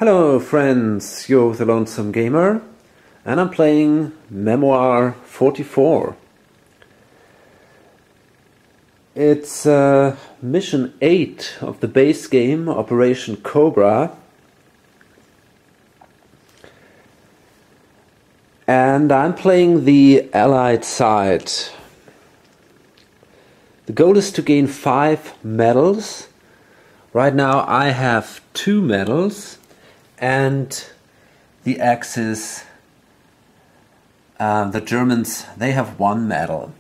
Hello friends, you're the Lonesome Gamer and I'm playing Memoir 44. It's mission 8 of the base game, Operation Cobra. And I'm playing the Allied side. The goal is to gain 5 medals. Right now I have 2 medals. And the Axis, the Germans, they have 1 medal.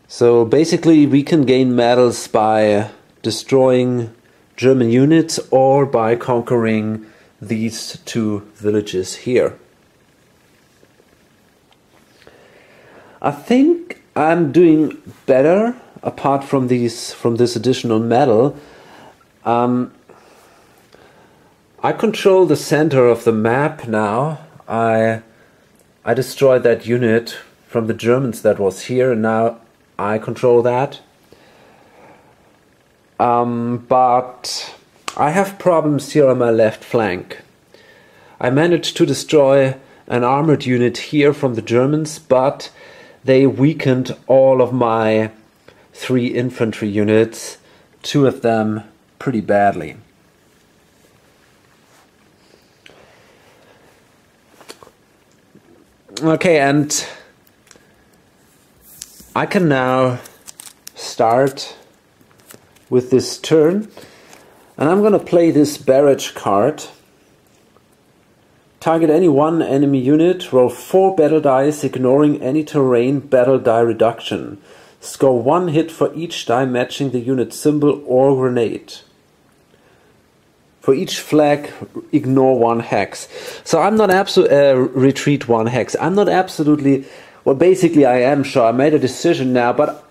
So basically we can gain medals by destroying German units or by conquering these 2 villages here. I think I'm doing better. Apart from this additional medal, I control the center of the map now. I destroyed that unit from the Germans that was here, and now I control that. But I have problems here on my left flank. I managed to destroy an armored unit here from the Germans, but they weakened all of my 3 infantry units, 2 of them pretty badly. Okay, and I can now start with this turn, and I'm gonna play this barrage card. Target any 1 enemy unit, roll 4 battle dice, ignoring any terrain battle die reduction. Score 1 hit for each die matching the unit symbol or grenade. For each flag, ignore 1 hex. So I'm not retreat 1 hex. I'm not absolutely, well, basically I am sure. I made a decision now, but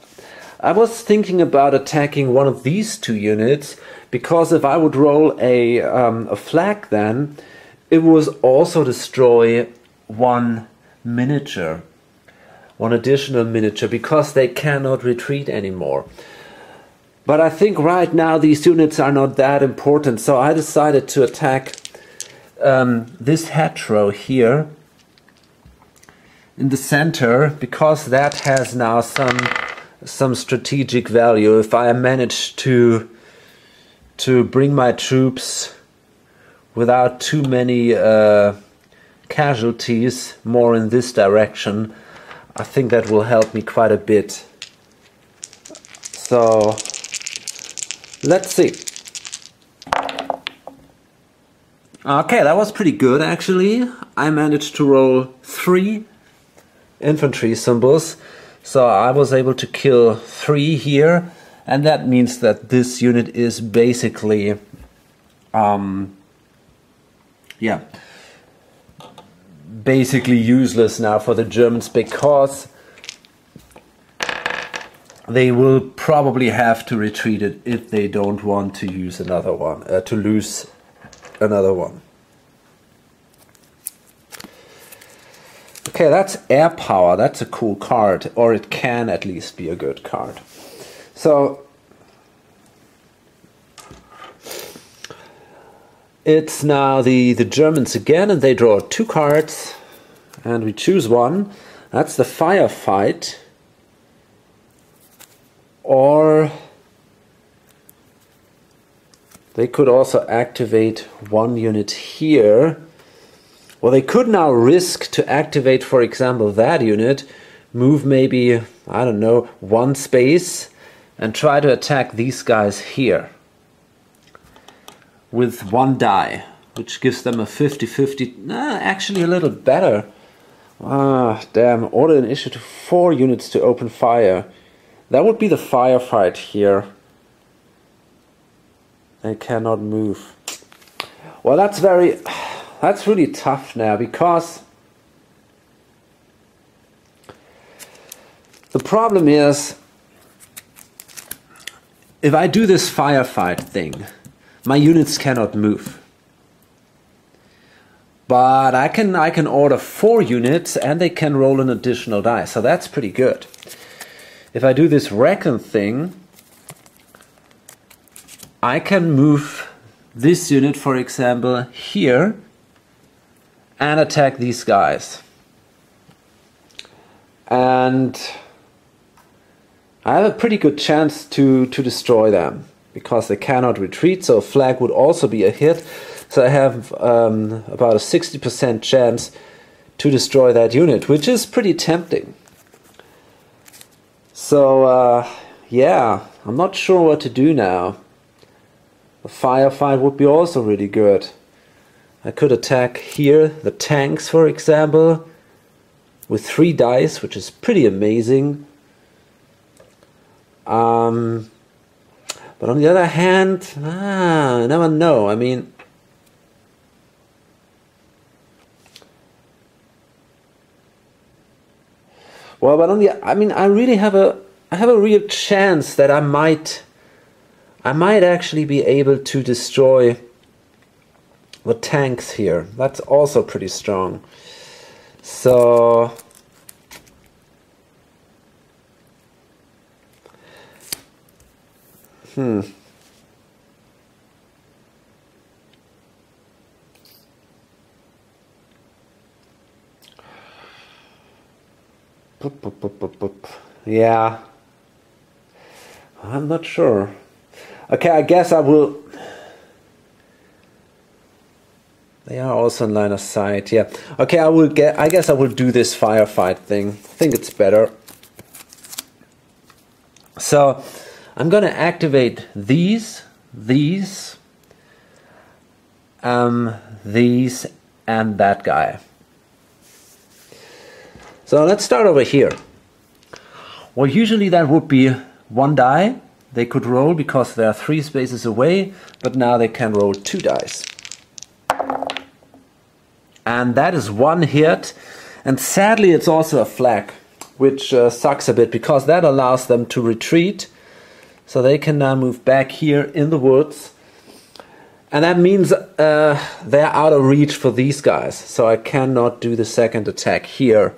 I was thinking about attacking one of these 2 units, because if I would roll a flag, then it would also destroy 1 miniature. 1 additional miniature, because they cannot retreat anymore. But I think right now these units are not that important, so I decided to attack this hedgerow here in the center, because that has now some strategic value. If I manage to bring my troops without too many casualties more in this direction, I think that will help me quite a bit. So let's see. Okay, that was pretty good actually. I managed to roll 3 infantry symbols, so I was able to kill 3 here, and that means that this unit is basically basically useless now for the Germans, because they will probably have to retreat it if they don't want to use another one, to lose another one. Okay, that's air power. That's a cool card, or it can at least be a good card. So it's now the Germans again, and they draw 2 cards, and we choose one. That's the firefight. Or they could also activate 1 unit here. Well, they could now risk to activate, for example, that unit, move maybe, I don't know, 1 space, and try to attack these guys here with 1 die, which gives them a 50-50, actually a little better. Ah, damn, order initiative 4 units to open fire. That would be the firefight here. They cannot move. Well, that's really tough now, because the problem is, if I do this firefight thing, my units cannot move. But I can order 4 units and they can roll an additional die, so that's pretty good. If I do this reckon thing, I can move this unit, for example, here and attack these guys. And I have a pretty good chance to destroy them because they cannot retreat, so a flag would also be a hit. So I have about a 60% chance to destroy that unit, which is pretty tempting. So yeah, I'm not sure what to do now. A firefight would be also really good. I could attack here the tanks, for example, with 3 dice, which is pretty amazing. But on the other hand, I never know. I mean, well, but I really have a real chance that I might actually be able to destroy the tanks here. That's also pretty strong. So yeah, I'm not sure. Okay, I guess I will. They are also in line of sight. Yeah. Okay, I guess I will do this firefight thing. I think it's better. So I'm gonna activate these, and that guy. So let's start over here. Well, usually that would be 1 die. They could roll because they are 3 spaces away, but now they can roll 2 dice. And that is 1 hit. And sadly, it's also a flag, which sucks a bit because that allows them to retreat. So they can now move back here in the woods. And that means they're out of reach for these guys. So I cannot do the second attack here.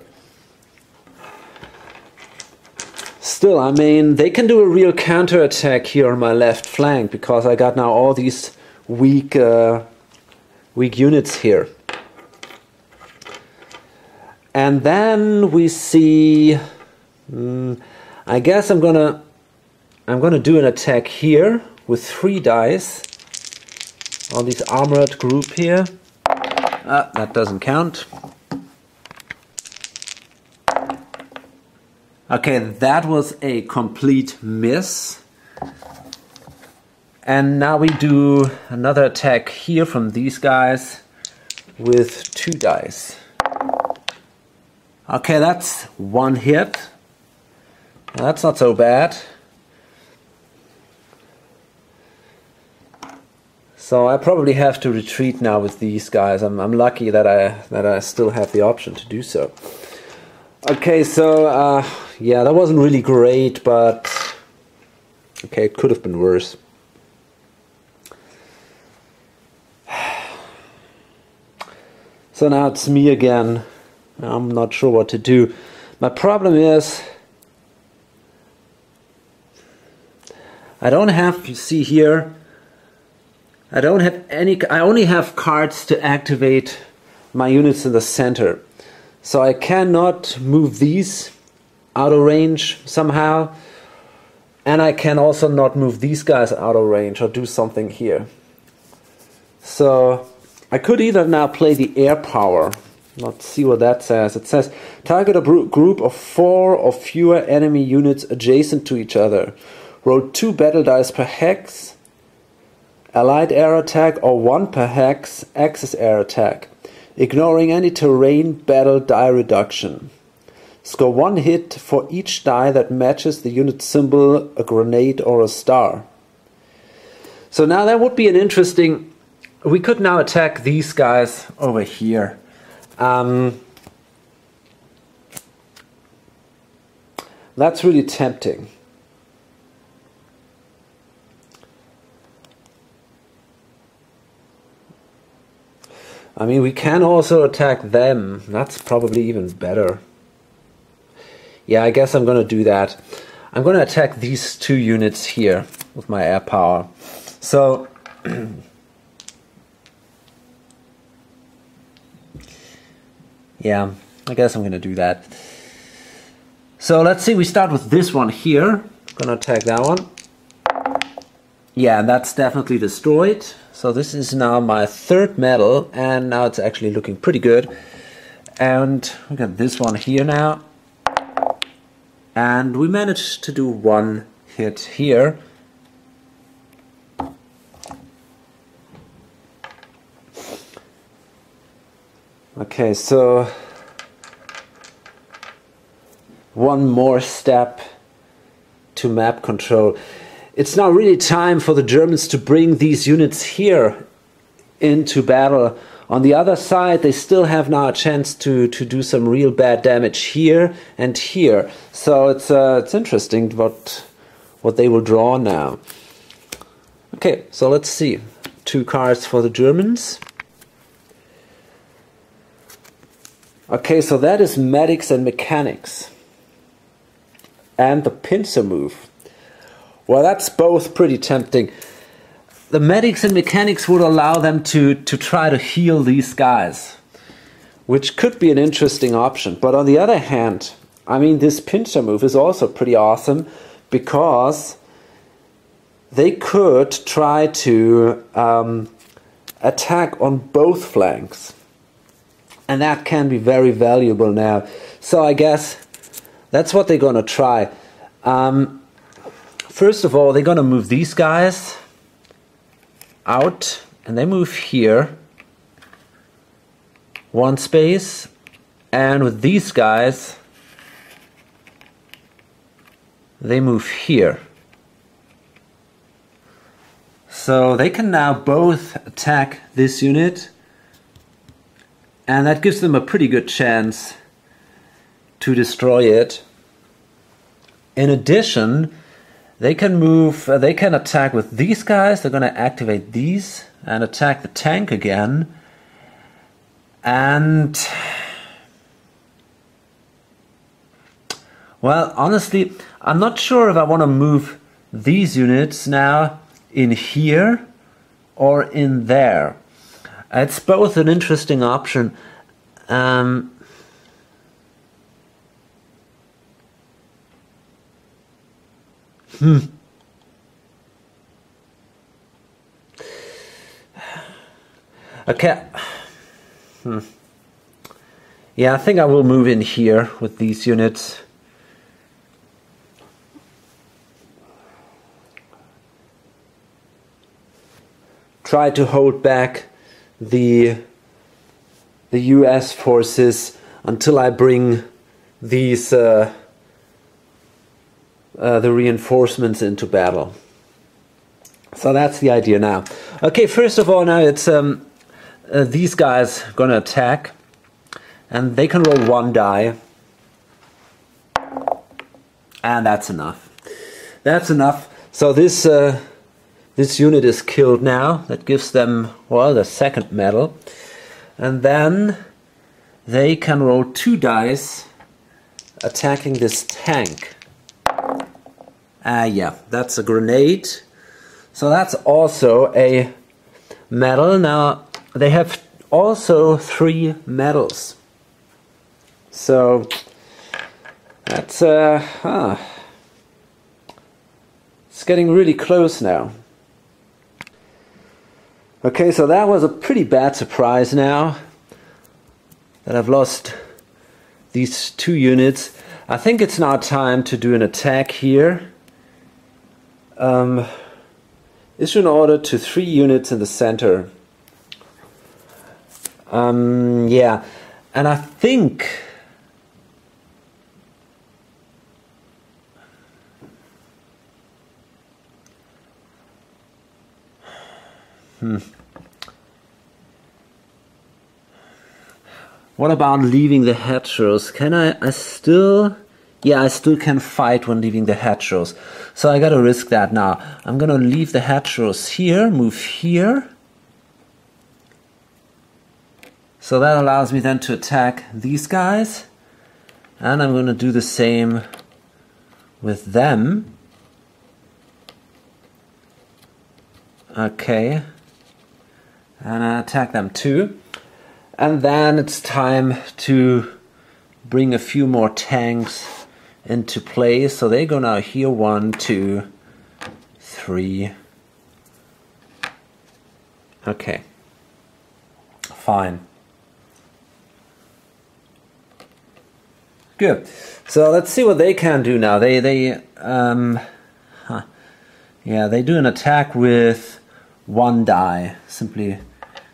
Still, I mean, they can do a real counterattack here on my left flank because I got now all these weak units here. And then we see, I guess I'm gonna do an attack here with 3 dice on this armored group here. That doesn't count. Okay, that was a complete miss. And now we do another attack here from these guys with 2 dice. Okay, that's 1 hit. Now, that's not so bad. So I probably have to retreat now with these guys. I'm lucky that I still have the option to do so. Okay, so yeah, that wasn't really great, but okay, it could have been worse. So now it's me again. I'm not sure what to do. My problem is I don't have, you see here, I don't have any, I only have cards to activate my units in the center. So I cannot move these out of range somehow. And I can also not move these guys out of range or do something here. So I could either now play the air power. Let's see what that says. It says target a group of 4 or fewer enemy units adjacent to each other. Roll 2 battle dice per hex, allied air attack, or 1 per hex, axis air attack, ignoring any terrain battle die reduction. Score 1 hit for each die that matches the unit symbol, a grenade or a star. So now that would be an interesting... We could now attack these guys over here. That's really tempting. I mean, we can also attack them. That's probably even better. Yeah, I guess I'm going to do that. I'm going to attack these 2 units here with my air power. So yeah, I guess I'm gonna do that. So let's see, we start with this one here. Gonna attack that one. Yeah, that's definitely destroyed. So this is now my third medal, and now it's actually looking pretty good. And we got this one here now. And we managed to do one hit here. Okay, so one more step to map control. It's now really time for the Germans to bring these units here into battle. On the other side, they still have now a chance to do some real bad damage here and here. So it's interesting what they will draw now. Okay, so let's see. 2 cards for the Germans. Okay, so that is medics and mechanics. And the pincer move. Well, that's both pretty tempting. The medics and mechanics would allow them to try to heal these guys, which could be an interesting option. But on the other hand, I mean, this pincer move is also pretty awesome because they could try to attack on both flanks. And that can be very valuable now. So I guess that's what they're going to try. First of all, they're going to move these guys out, and they move here 1 space, and with these guys they move here. So they can now both attack this unit, and that gives them a pretty good chance to destroy it. In addition, they can move, they can attack with these guys. They're going to activate these and attack the tank again. And, well, honestly, I'm not sure if I want to move these units now in here or in there. It's both an interesting option. Okay. Yeah, I think I will move in here with these units. Try to hold back the US forces until I bring these the reinforcements into battle. So that's the idea now. Okay, first of all, now it's these guys gonna attack, and they can roll 1 die, and that's enough. That's enough. So this this unit is killed now. That gives them, well, the 2nd medal, and then they can roll 2 dice attacking this tank. Yeah, that's a grenade. So that's also a medal. Now they have also 3 medals. So that's it's getting really close now. Okay, so that was a pretty bad surprise now that I've lost these 2 units. I think it's now time to do an attack here. Issue an order to 3 units in the center. Yeah, and I think what about leaving the hedgerows? Can I still... Yeah, I still can fight when leaving the hedgerows. So I gotta risk that now. I'm gonna leave the hedgerows here, move here. So that allows me then to attack these guys. And I'm gonna do the same with them. Okay. And I attack them too. And then it's time to bring a few more tanks into play. So they go now here, 1, 2, 3. Okay. Fine. Good. So let's see what they can do now. They do an attack with 1 die. Simply,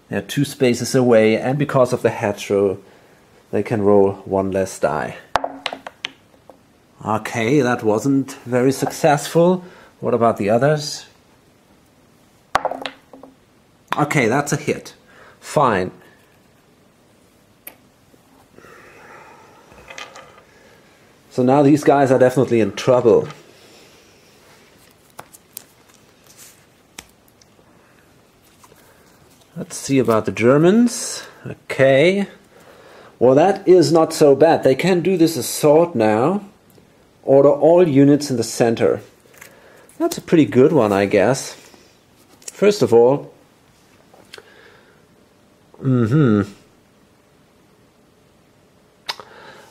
they're 2 spaces away, and because of the hedgerow, they can roll 1 less die. Okay, that wasn't very successful. What about the others? Okay, that's a hit. Fine. So now these guys are definitely in trouble. Let's see about the Germans. Okay. Well, that is not so bad. They can do this assault now. Order all units in the center. That's a pretty good one, I guess. First of all,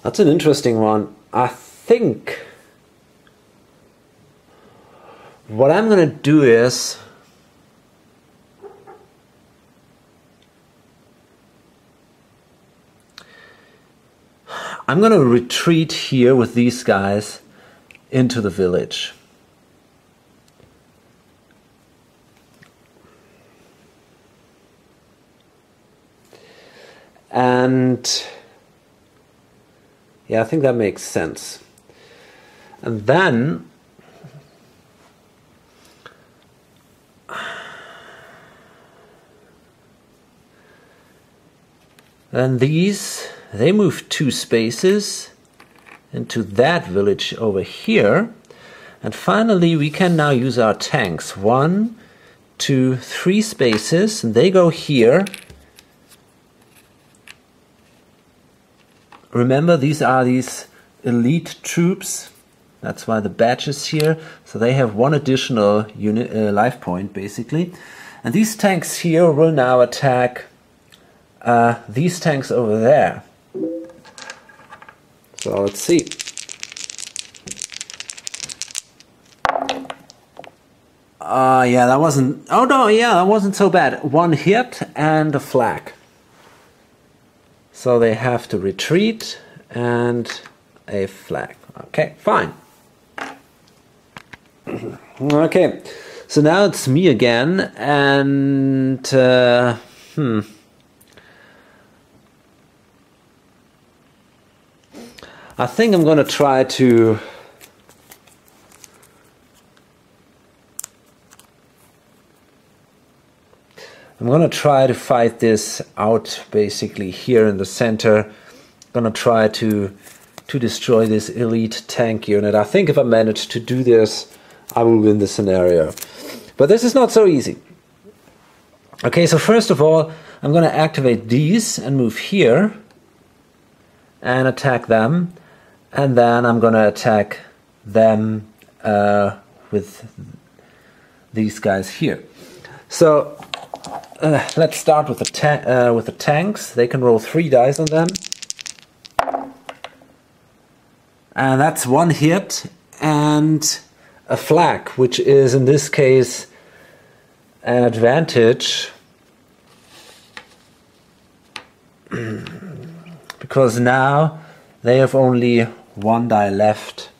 that's an interesting one. I think what I'm going to do is I'm going to retreat here with these guys into the village. And yeah, I think that makes sense. And then these, they move 2 spaces into that village over here. And finally we can now use our tanks. 1, 2, 3 spaces, and they go here. Remember, these are these elite troops. That's why the badge is here. So they have 1 additional unit, life point, basically. And these tanks here will now attack these tanks over there. So let's see. Yeah, that wasn't... Oh no, yeah, that wasn't so bad. 1 hit and a flag. So they have to retreat and a flag. Okay, fine. Okay, so now it's me again, and I think I'm gonna try to fight this out basically here in the center. I'm gonna try to destroy this elite tank unit. I think if I manage to do this, I will win the scenario. But this is not so easy. Okay, so first of all, I'm gonna activate these and move here and attack them. And then I'm gonna attack them with these guys here. So let's start with the tanks. They can roll 3 dice on them, and that's 1 hit and a flag, which is in this case an advantage because now they have only 1 die left.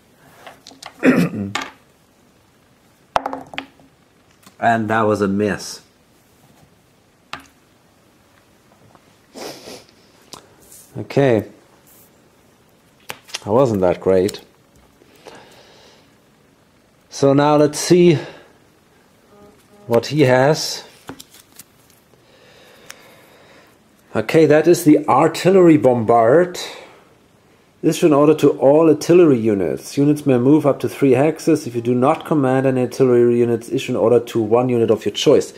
And that was a miss. Okay, that wasn't that great. So now let's see what he has. Okay, that is the artillery bombard. Issue an order to all artillery units. Units may move up to 3 hexes. If you do not command any artillery units, issue an order to 1 unit of your choice.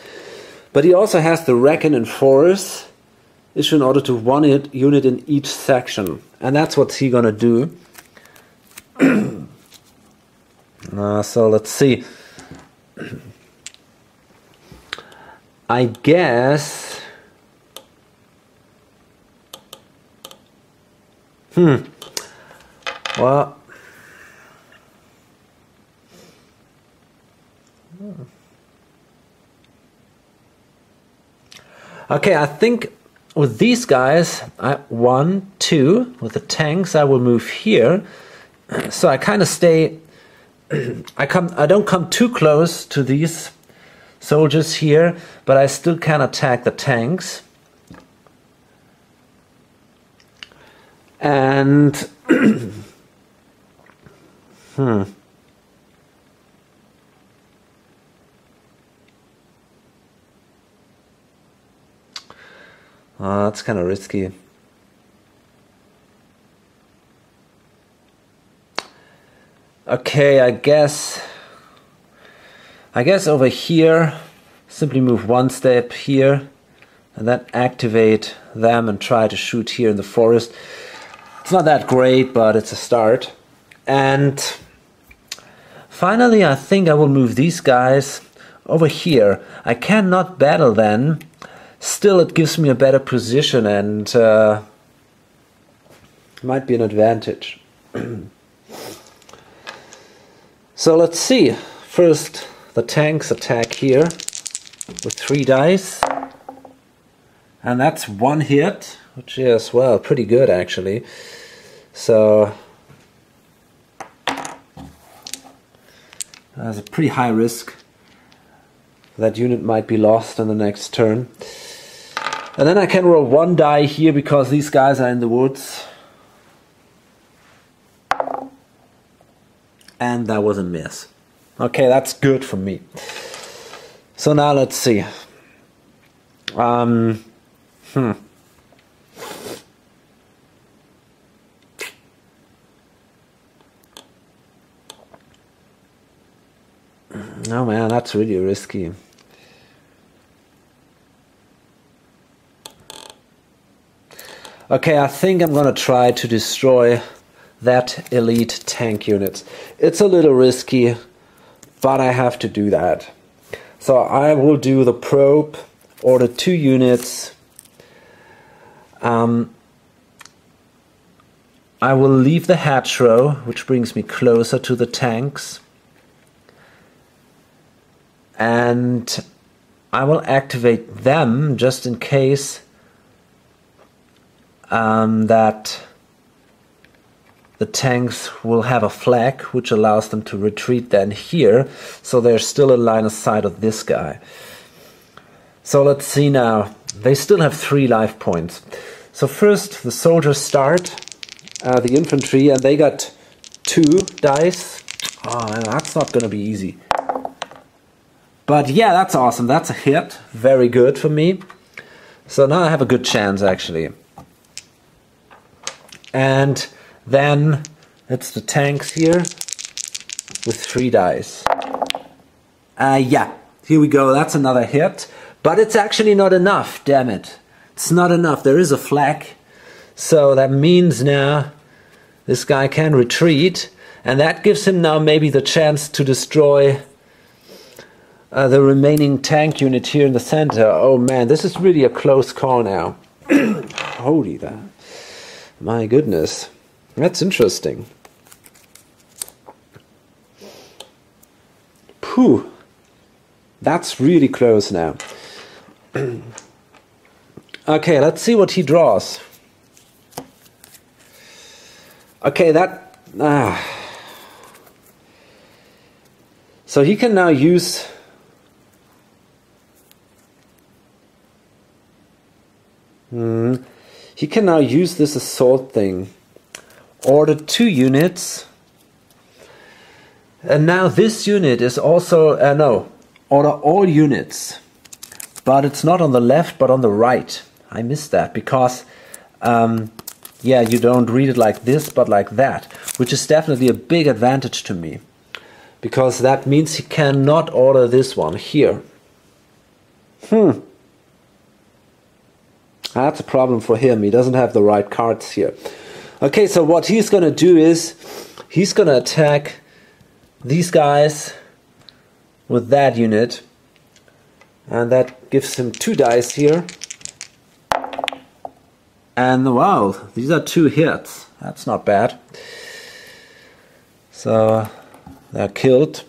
But he also has the reckon and force. Issue an order to 1 unit in each section. And that's what he's gonna do. So let's see. I guess... Well... Okay, I think with these guys, 1, 2, with the tanks, I will move here. So I kind of stay... I don't come too close to these soldiers here, but I still can attack the tanks. And... Oh, that's kind of risky. Okay, I guess over here, simply move one step here, and then activate them and try to shoot here in the forest. It's not that great, but it's a start. And finally, I think I will move these guys over here. I cannot battle then. Still, it gives me a better position and might be an advantage. So let's see. First, the tanks attack here with 3 dice. And that's 1 hit, which is, well, pretty good actually. So there's a pretty high risk that unit might be lost in the next turn. And then I can roll 1 die here because these guys are in the woods. And that was a miss. Okay, that's good for me. So now let's see. No man, that's really risky. Okay, I think I'm gonna try to destroy that elite tank unit. It's a little risky, but I have to do that. So I will do the probe, order 2 units. I will leave the hedgerow, which brings me closer to the tanks. And I will activate them just in case that the tanks will have a flag which allows them to retreat then here, so they're still in line of sight of this guy. So let's see now. They still have 3 life points. So first the soldiers start, the infantry, and they got 2 dice. Oh, that's not gonna be easy. But yeah, that's awesome. That's a hit. Very good for me. So now I have a good chance actually. And then it's the tanks here with 3 dice. Yeah, here we go. That's another hit. But it's actually not enough, damn it. It's not enough. There is a flag. So that means now this guy can retreat. And that gives him now maybe the chance to destroy the remaining tank unit here in the center. Oh man, this is really a close call now. Holy that. My goodness. That's interesting. Phew. That's really close now. Okay, let's see what he draws. Okay, that... So he can now use... He can now use this assault thing. Order 2 units. And now this unit is also... no. Order all units. But it's not on the left, but on the right. I missed that because... yeah, you don't read it like this, but like that. Which is definitely a big advantage to me. Because that means he cannot order this one here. That's a problem for him. He doesn't have the right cards here. Okay, so what he's going to do is he's going to attack these guys with that unit. And that gives him 2 dice here. And wow, these are 2 hits. That's not bad. So they're killed.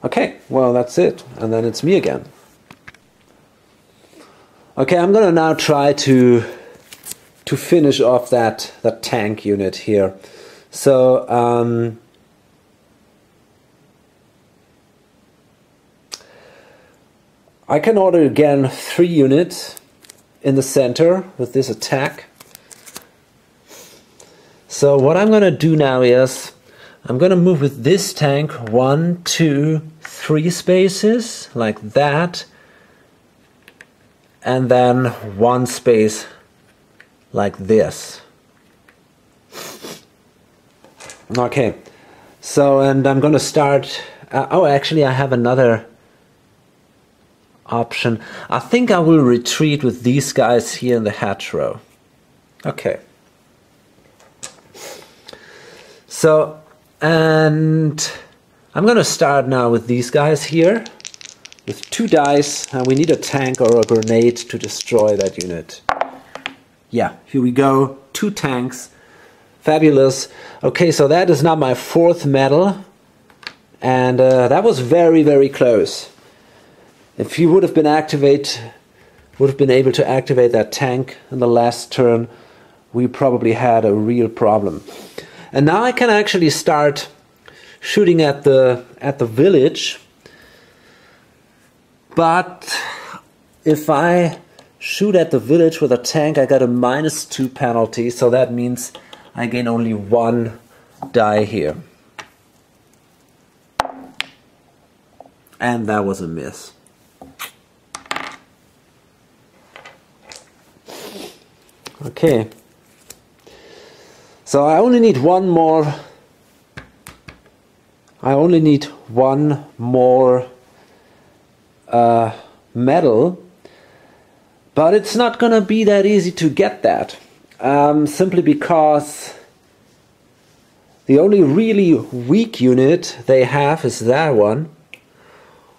Okay, well that's it. And then it's me again. Okay, I'm gonna now try to finish off that tank unit here. So I can order again 3 units in the center with this attack. So what I'm gonna do now is I'm gonna move with this tank 1, 2, 3 spaces like that, and then 1 space like this. Okay, so and I'm gonna start. Oh, actually, I have another option. I think I will retreat with these guys here in the hedgerow. Okay. So, and I'm gonna start now with these guys here with 2 dice, and we need a tank or a grenade to destroy that unit. Yeah, here we go. 2 tanks. Fabulous. Okay, so that is now my 4th medal, and that was very, very close. If he would have been able to activate that tank in the last turn, we probably had a real problem. And now I can actually start shooting at the village. But if I shoot at the village with a tank, I got a -2 penalty, so that means I gain only 1 die here. And that was a miss. Okay. So I only need one more medal, but it's not gonna be that easy to get that, simply because the only really weak unit they have is that one.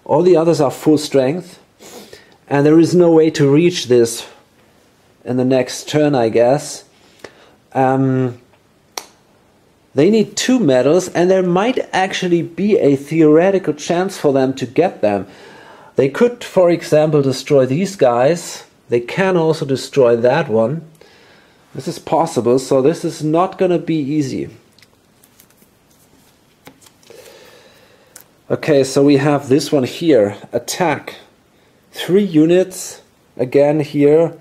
All the others are full strength, and there is no way to reach this in the next turn, I guess. They need 2 medals, and there might actually be a theoretical chance for them to get them. They could, for example, destroy these guys. They can also destroy that one. This is possible, so this is not going to be easy. Okay, so we have this one here. Attack. 3 units, again here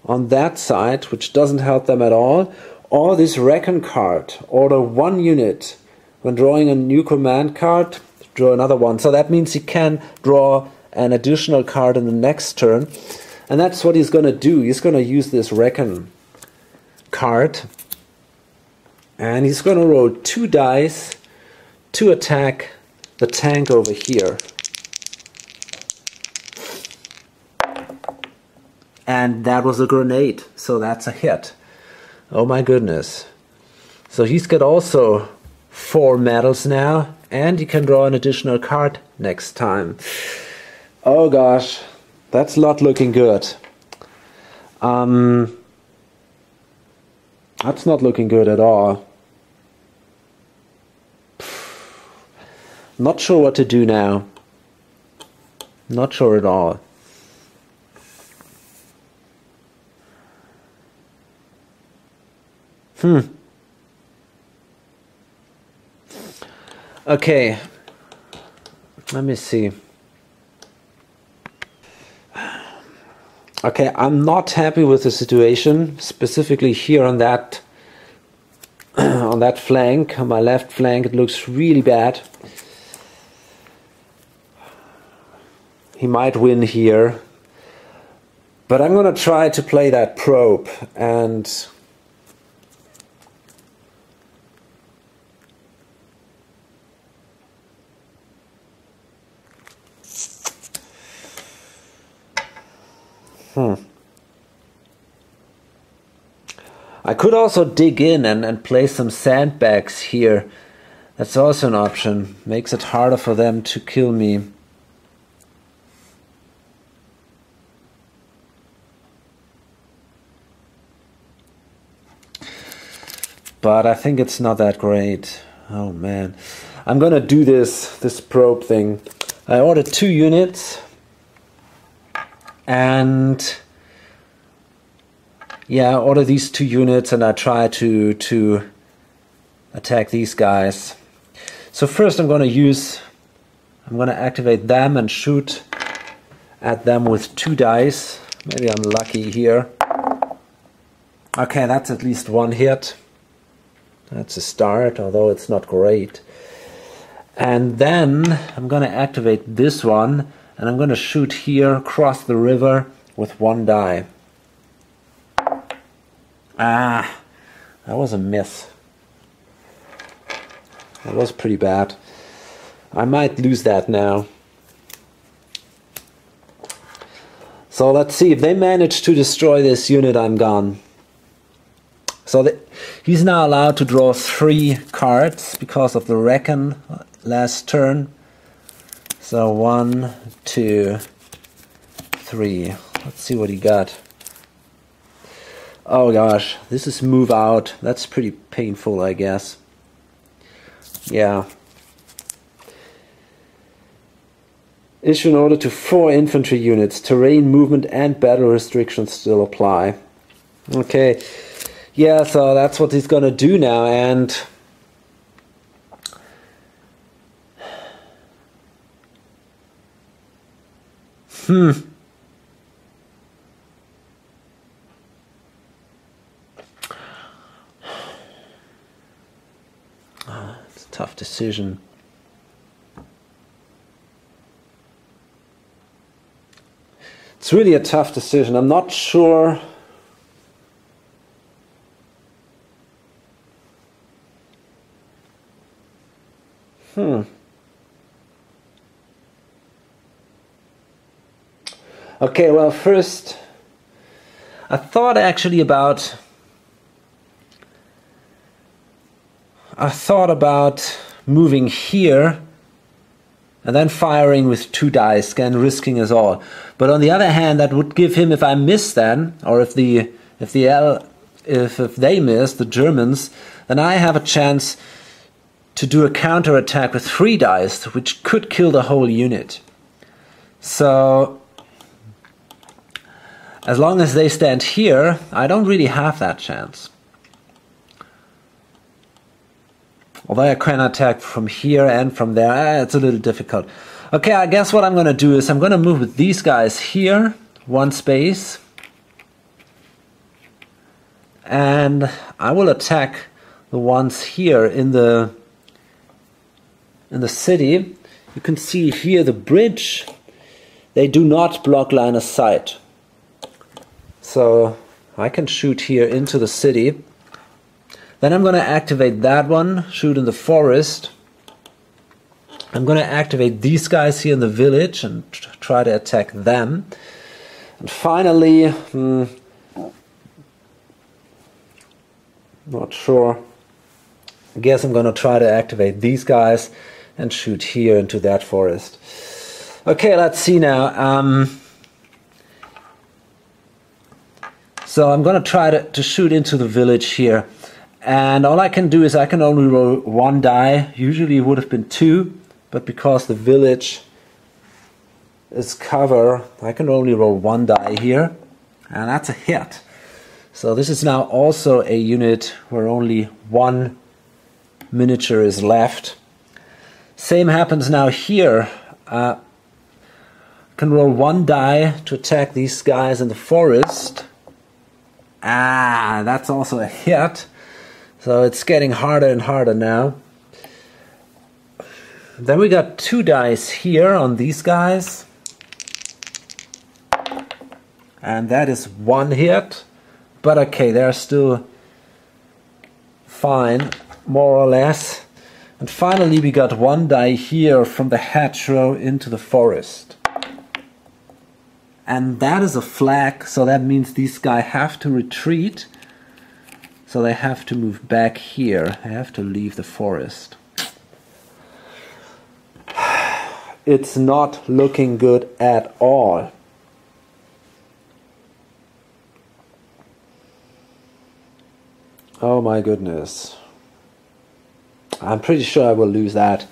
on that side, which doesn't help them at all. Or this reckon card. Order 1 unit. When drawing a new command card, draw another one. So that means he can draw an additional card in the next turn. And that's what he's going to do. He's going to use this reckon card. And he's going to roll 2 dice to attack the tank over here. And that was a grenade. So that's a hit. Oh my goodness. So he's got also 4 medals now, and he can draw an additional card next time. Oh gosh, that's not looking good. That's not looking good at all. Not sure what to do now. Not sure at all. Okay, let me see. Okay, I'm not happy with the situation, specifically here on that on that flank, on my left flank. It looks really bad. He might win here, but I'm gonna try to play that probe and I could also dig in and place some sandbags here That's also an option. Makes it harder for them to kill me. But I think it's not that great. Oh man. I'm gonna do this probe thing. I ordered 2 units. And yeah, I order these 2 units and I try to attack these guys. So first I'm gonna activate them and shoot at them with 2 dice. Maybe I'm lucky here. Okay, that's at least 1 hit. That's a start, although it's not great. And then I'm gonna activate this one and I'm gonna shoot here across the river with 1 die. Ah, that was a miss. That was pretty bad. I might lose that now. So let's see, if they manage to destroy this unit, I'm gone. So he's now allowed to draw 3 cards because of the reckon last turn. So 1, 2, 3. Let's see what he got. Oh gosh, this is move out. That's pretty painful, I guess. Yeah. Issue an order to 4 infantry units. Terrain, movement and battle restrictions still apply. Okay. Yeah, so that's what he's gonna do now, and it's a tough decision. It's really a tough decision. I'm not sure. Okay, well, first, I thought about moving here and then firing with 2 dice and risking us all. But on the other hand, that would give him, if I miss then, or if they miss, the Germans, then I have a chance to do a counterattack with 3 dice, which could kill the whole unit. So as long as they stand here, I don't really have that chance. Although I can attack from here and from there, it's a little difficult. Okay, I guess what I'm going to do is I'm going to move with these guys here, 1 space. And I will attack the ones here in the city. You can see here the bridge. They do not block line of sight. So I can shoot here into the city. Then I'm going to activate that one, shoot in the forest. I'm going to activate these guys here in the village and try to attack them. And finally, not sure. I guess I'm going to try to activate these guys and shoot here into that forest. Okay, let's see now. So I'm going to try to shoot into the village here. And all I can do is I can only roll 1 die. Usually it would have been 2, but because the village is cover, I can only roll 1 die here. And that's a hit. So this is now also a unit where only 1 miniature is left. Same happens now here. I can roll 1 die to attack these guys in the forest. Ah, that's also a hit. So it's getting harder and harder now. Then we got 2 dice here on these guys. And that is 1 hit. But okay, they're still fine, more or less. And finally we got 1 die here from the hedgerow into the forest. And that is a flag, so that means these guys have to retreat. So they have to move back here. They have to leave the forest. it's not looking good at all. Oh my goodness. I'm pretty sure I will lose that.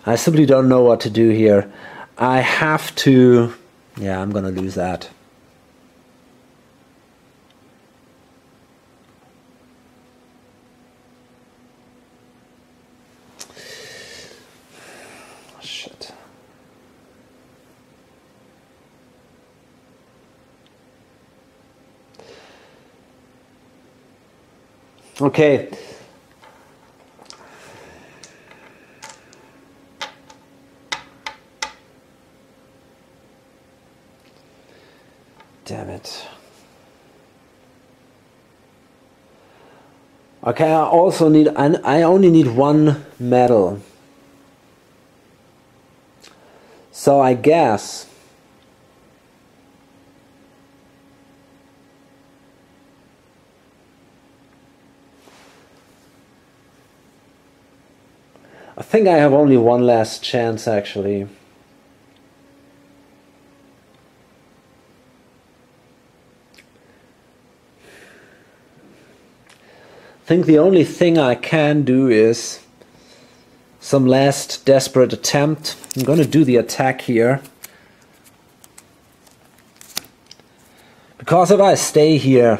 I simply don't know what to do here. I have to... Yeah, I'm gonna lose that. Shit. Okay. Damn it. Okay, I also need, I only need one medal. So I guess I think I have only one last chance actually. I think the only thing I can do is some last desperate attempt. I'm going to do the attack here. Because if I stay here,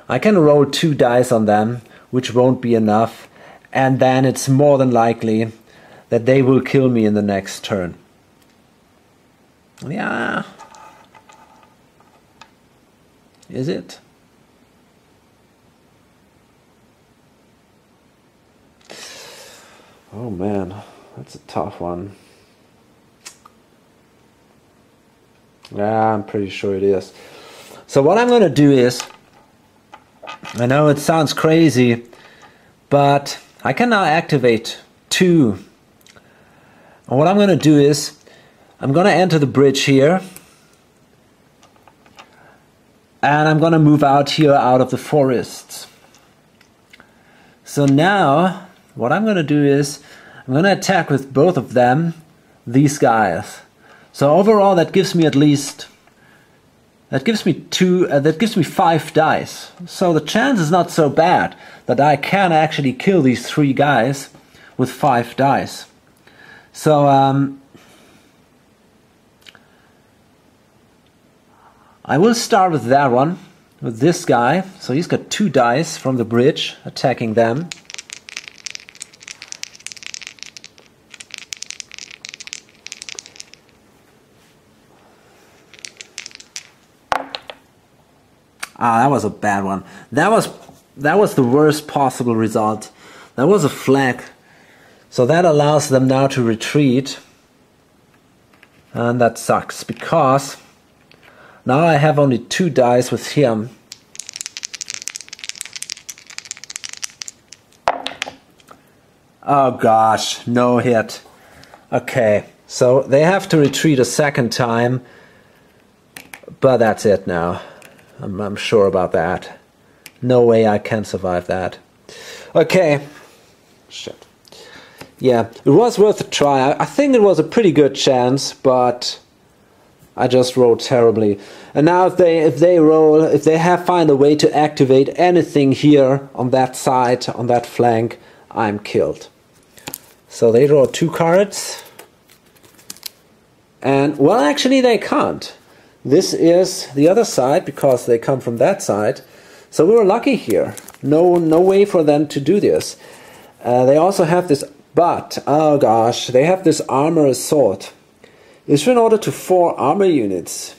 I can roll 2 dice on them, which won't be enough. And then it's more than likely that they will kill me in the next turn. Yeah. Is it? Oh man, that's a tough one. Yeah, I'm pretty sure it is. So what I'm going to do is, I know it sounds crazy, but I can now activate 2. And what I'm going to do is, I'm going to enter the bridge here. And I'm going to move out here out of the forests. So now, what I'm going to do is, I'm going to attack with both of them, these guys. So overall that gives me at least, that gives me 5 dice. So the chance is not so bad that I can actually kill these 3 guys with 5 dice. So I will start with that one, with this guy. So he's got 2 dice from the bridge attacking them. Ah, that was a bad one. That was the worst possible result. That was a flag. So that allows them now to retreat. And that sucks, because now I have only 2 dice with him. Oh gosh, no hit. Okay, so they have to retreat a second time. But that's it now. I'm sure about that. No way I can survive that. Okay. Shit. Yeah, it was worth a try. I think it was a pretty good chance, but I just rolled terribly. And now if they find a way to activate anything here on that side, on that flank, I'm killed. So they draw 2 cards. And, well, actually they can't. This is the other side, because they come from that side. So we were lucky here. No way for them to do this. They also have this, but, oh gosh, they have this armor assault. Issue an order to 4 armor units.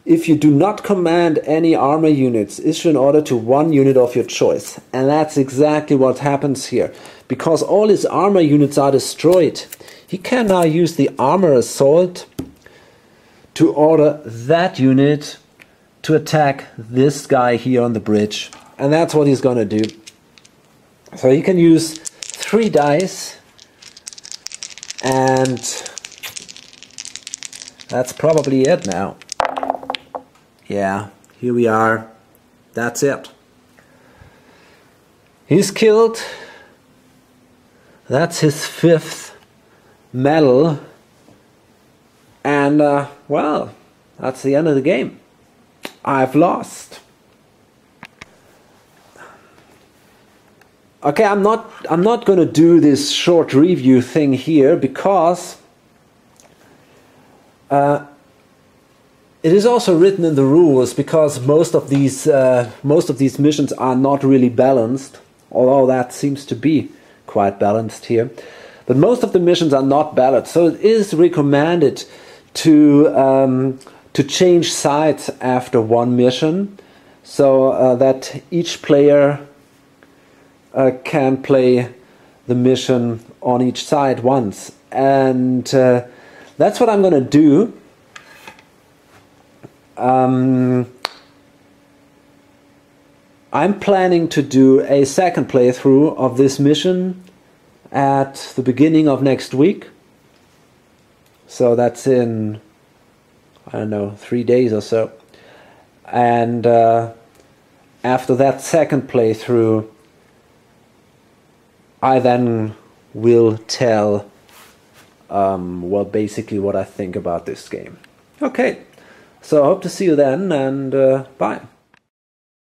If you do not command any armor units, issue an order to 1 unit of your choice. And that's exactly what happens here. Because all his armor units are destroyed, he can now use the armor assault to order that unit to attack this guy here on the bridge. And that's what he's gonna do. So he can use 3 dice, and that's probably it now. Yeah, here we are. That's it. He's killed. That's his 5th medal. And well, that's the end of the game. I've lost. Okay, I'm not going to do this short review thing here because it is also written in the rules, because most of these missions are not really balanced, although that seems to be quite balanced here. But most of the missions are not balanced, so it is recommended to change sides after one mission, so that each player can play the mission on each side once. And that's what I'm going to do. I'm planning to do a second playthrough of this mission at the beginning of next week. So that's in, I don't know, 3 days or so. And after that second playthrough, I then will tell, well, basically what I think about this game. Okay, so I hope to see you then, and bye.